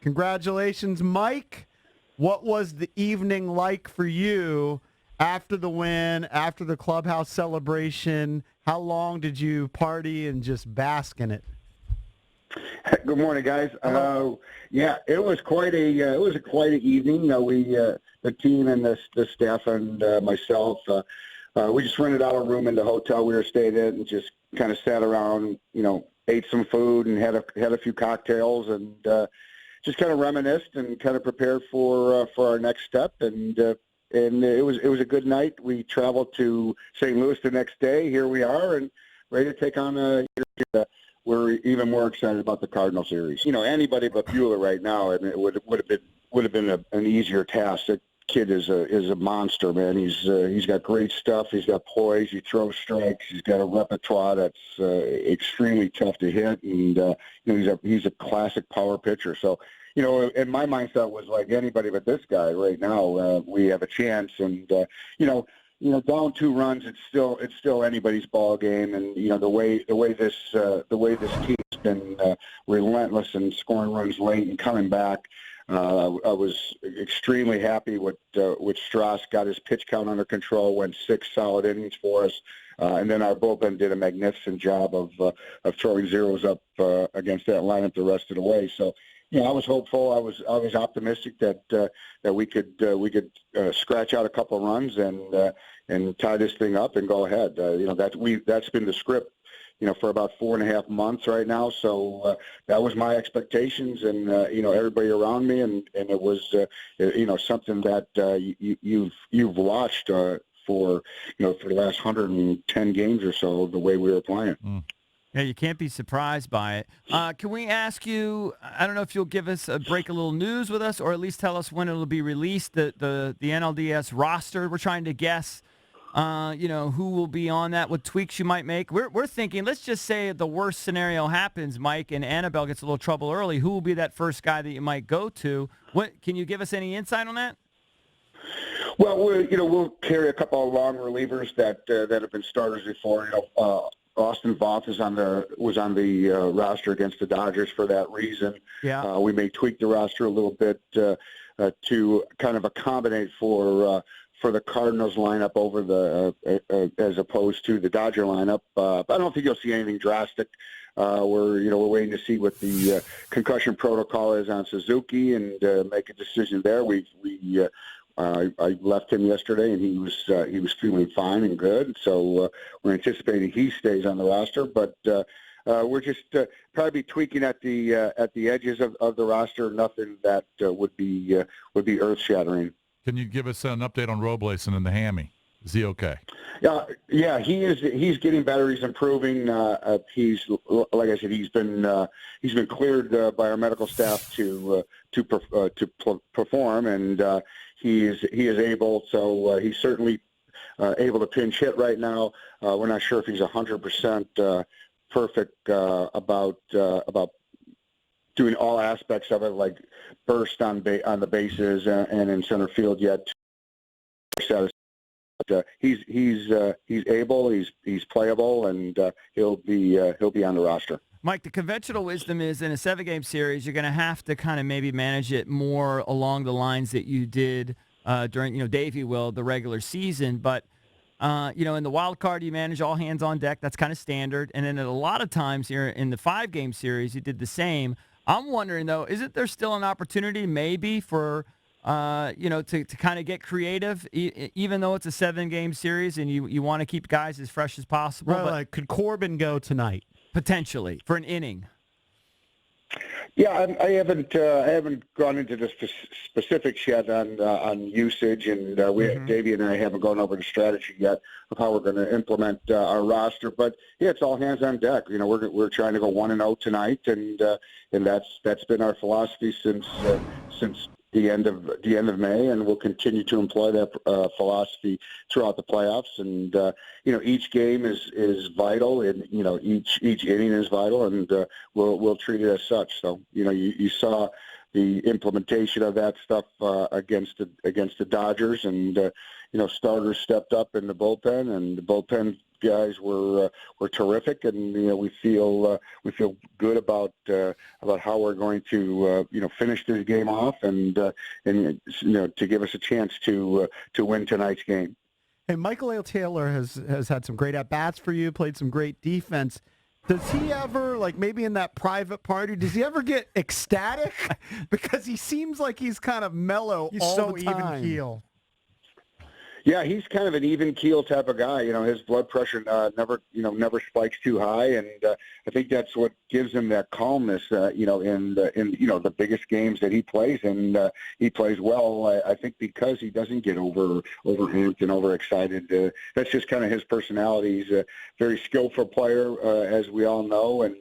Congratulations, Mike. What was the evening like for you after the win, after the clubhouse celebration? How long did you party and just bask in it? Good morning, guys. Yeah, it was quite an evening. The team and the staff and myself, we just rented out a room in the hotel we were staying at and just kind of sat around, ate some food and had a few cocktails and just kind of reminisced and kind of prepared for our next step. And it was a good night. We traveled to St. Louis the next day. Here we are and ready to take on we're even more excited about the Cardinal series. Anybody but Bueller right now, I mean, it would have been an easier task. That kid is a monster, man. He's got great stuff. He's got poise. He throws strikes. He's got a repertoire that's extremely tough to hit, and he's a classic power pitcher. So, and my mindset was like anybody but this guy right now. We have a chance, and down 2 runs, it's still anybody's ball game, and the way this team's been relentless in scoring runs late and coming back. I was extremely happy with Strauss. Got his pitch count under control, went 6 solid innings for us, and then our bullpen did a magnificent job of throwing zeros up against that lineup the rest of the way. So. I was hopeful. I was optimistic that we could scratch out a couple of runs and tie this thing up and go ahead. That's been the script, for about 4.5 months right now. So that was my expectations, and everybody around me, and it was something that you've watched for the last 110 games or so, the way we were playing. Mm. Yeah, you can't be surprised by it. Can we ask you, I don't know if you'll break a little news with us, or at least tell us when it'll be released, the NLDS roster. We're trying to guess, who will be on that, what tweaks you might make. We're thinking, let's just say the worst scenario happens, Mike, and Annabelle gets a little trouble early. Who will be that first guy that you might go to? Can you give us any insight on that? Well, we'll carry a couple of long relievers that have been starters before. Austin Voth was on the roster against the Dodgers for that reason. Yeah. We may tweak the roster a little bit to kind of accommodate for the Cardinals lineup over as opposed to the Dodger lineup. But I don't think you'll see anything drastic. We're waiting to see what the concussion protocol is on Suzuki and make a decision there. I left him yesterday, and he was feeling fine and good. So we're anticipating he stays on the roster, but we're just probably tweaking at the edges of the roster. Nothing that would be earth shattering. Can you give us an update on Robles and the hammy? Is he okay? Yeah, he is. He's getting better. He's improving. He's like I said, he's been cleared by our medical staff to perform, and he is able. So he's certainly able to pinch hit right now. We're not sure if he's 100% perfect about doing all aspects of it, like burst on the bases and in center field yet. But he's able, he's playable, and he'll be on the roster. Mike, the conventional wisdom is in a 7-game series, you're going to have to kind of maybe manage it more along the lines that you did during, Davey will, the regular season. But, in the wild card, you manage all hands on deck. That's kind of standard. And then a lot of times here in the 5-game series, you did the same. I'm wondering, though, isn't there still an opportunity maybe for to kind of get creative, even though it's a 7-game series and you want to keep guys as fresh as possible? Right, but could Corbin go tonight? Potentially, for an inning. Yeah, I haven't gone into the specifics yet on usage, and Davey and I haven't gone over the strategy yet of how we're going to implement our roster. But yeah, it's all hands on deck. We're trying to go 1-0 tonight, and that's been our philosophy since the end of May, and we'll continue to employ that philosophy throughout the playoffs. And each game is vital, and each inning is vital, and we'll treat it as such. So you saw implementation of that stuff against the Dodgers, and starters stepped up in the bullpen, and the bullpen guys were terrific, and we feel good about how we're going to finish this game off, and to give us a chance to win tonight's game. Hey, Michael A. Taylor has had some great at-bats for you, played some great defense. Does he ever, like maybe in that private party, does he ever get ecstatic? Because he seems like he's kind of mellow He's all so the time. even keel. Yeah, he's kind of an even keel type of guy. His blood pressure never spikes too high, and I think that's what gives him that calmness. In the biggest games that he plays, and he plays well. I think because he doesn't get over-amped and overexcited. That's just kind of his personality. He's a very skillful player, as we all know, and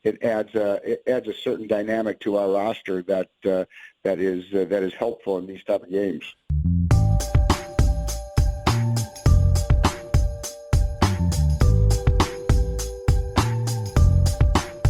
it adds a certain dynamic to our roster that is helpful in these type of games.